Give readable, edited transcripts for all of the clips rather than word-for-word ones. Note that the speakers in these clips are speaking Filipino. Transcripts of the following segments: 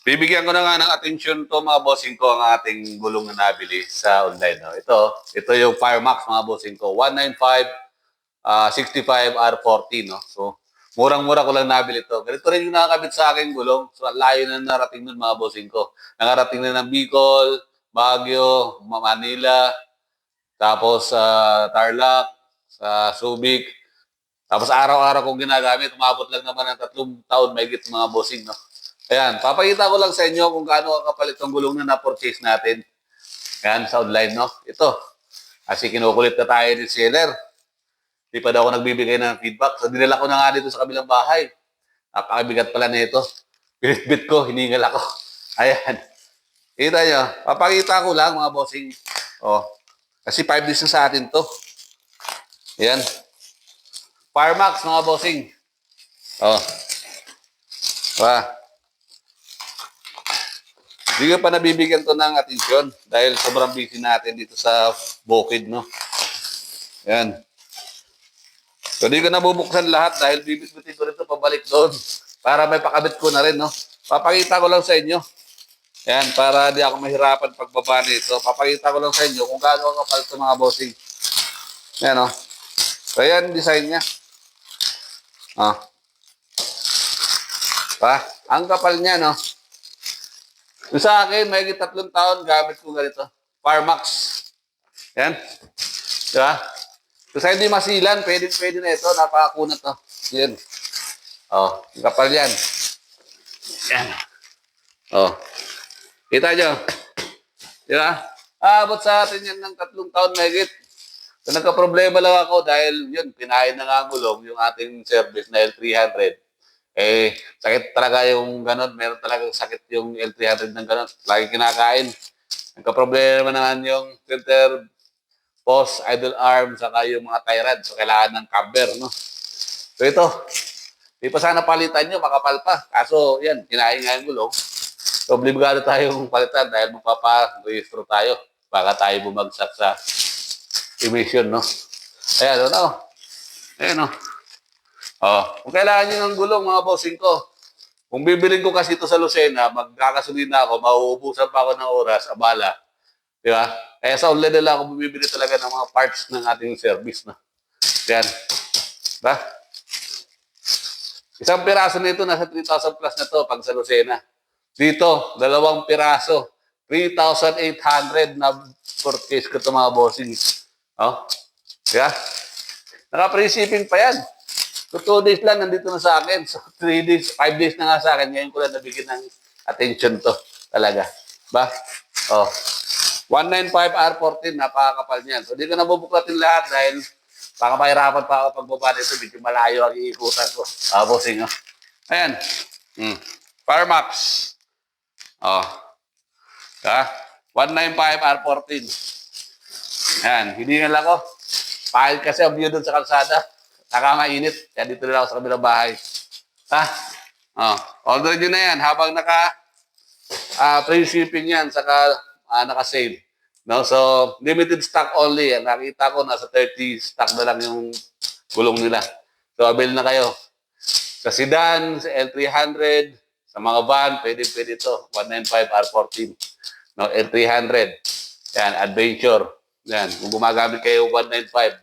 Bibigyan ko na nga ng atensyon to mga bossing ko ang ating gulong na nabili sa online. No? Ito yung Firemax mga bossing ko. 195 65 R40. No? So, murang-mura ko lang nabili ito. Ganito rin yung nakakabit sa aking gulong. So, layo na narating nun mga bossing ko. Nakarating na ng Bicol, Baguio, Manila, tapos sa Tarlac, sa Subic. Tapos araw-araw kong ginagamit. Umabot lang naman ng 3 taon mahigit mga bossing. No? Ayan, papakita ko lang sa inyo kung gaano kapalit ng gulong na na-purchase natin. Ayan, sa online, no? Ito. Kasi kinukulit na tayo ni seller. Hindi pa daw ako nagbibigay ng feedback. So, dinala ko na nga dito sa kabilang bahay. Napakabigat pala nito. Binitbit ko, hiningal ako. Ayan. Kita nyo, papakita ko lang mga bossing. Oh, kasi 5 days na sa atin to. Ayan. Firemax mga bossing. Oh. Hindi ko pa nabibigyan to ng atensyon dahil sobrang busy natin dito sa bukid, no? Yan. So, hindi ko nabubuksan lahat dahil bibit-bitin ko rin ito pabalik doon para may pakabit ko na rin, no? Papakita ko lang sa inyo. Yan, para di ako mahirapan pagbaba nito. Papakita ko lang sa inyo kung gaano ang kapal ito mga bossing. Yan, no? So, yan, design niya. Ang kapal niya, no? Yung sa akin, may 3 taon gamit ko ganito. Firemax. Yan. Diba? So sa hindi masilan, pwede na ito. Napakakunat to. Yan. Oh, yung kapal yan. Yan. Oh. Kita nyo? Diba? Abot sa atin yan ng 3 taon mahigit. So nagka-problema lang ako dahil yun, pinahin na nga ang gulong yung ating service na L300. Sakit talaga yung ganon. Meron talagang sakit yung L300 ng ganon. Lagi kinakain. Nagka-problema naman yung filter, post, idle arm, saka yung mga tie rod. So, kailangan ng cover, no? So, ito. Di pa sana palitan nyo, makapal pa. Kaso, yan, kinain nga yung gulong. So, obligado tayong palitan dahil magpapa-rehistro tayo. Baka tayo bumagsak sa emission, no? Ayan, ano? Ayan, no? Kung kailangan nyo ng gulong, mga bossing ko, kung bibilin ko kasi ito sa Lucena, magkakasulina ako, mauubusan pa ako ng oras, abala. Di ba? Kaya sa online nila ako bumibili talaga ng mga parts ng ating service. No? Yan. Diba? Isang piraso nito, nasa 3,000 plus na to pag sa Lucena. Dito, 2 piraso. 3,800 na purchase ko ito mga bossing. Diba? Naka-free shipping pa yan. So, 2 days lang, nandito na sa akin. So, 3 days, 5 days na nga sa akin. Ngayon ko lang nabigyan ng attention to. Talaga. Ba? 195 R14, napakakapal niyan. So, di ko nabubuklatin lahat dahil baka mahirapan pa ako pagbaba nito. Medyo malayo ang iikutan ko. Bossing, no? Ayan. Firemax. 195 R14. Ayan. Hiningal ako. Pahit kasi ang view doon sa kalsada. Nakamainit. Kaya dito nila ako sa kabilang bahay. Order nyo na yan. Habang free shipping yan, saka naka-sale. No? So, limited stock only. Nakita ko, nasa 30 stock na lang yung gulong nila. So, avail na kayo. Sa sedan, sa L300, sa mga van, pwede ito. 195 R14. No? L300. Yan, Adventure. Yan. Kung gumagamit kayo 195,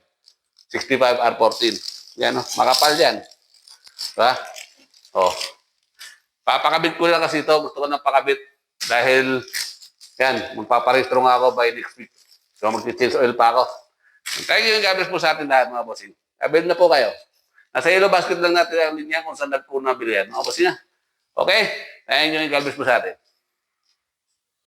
65 R14. Yan, no? Makapal yan. Diba? Papakabit ko lang kasi ito. Gusto ko nang pakabit. Dahil, yan, magpaparehistro nga ako by next week. So, mag-change oil pa ako. Kaya yung gabis po sa atin lahat, mga bossing. Avail na po kayo. Nasa yellow basket lang natin ang linya kung saan nagpo nabili yan. Mga bossing na. Okay? Kaya yung gabis po sa atin.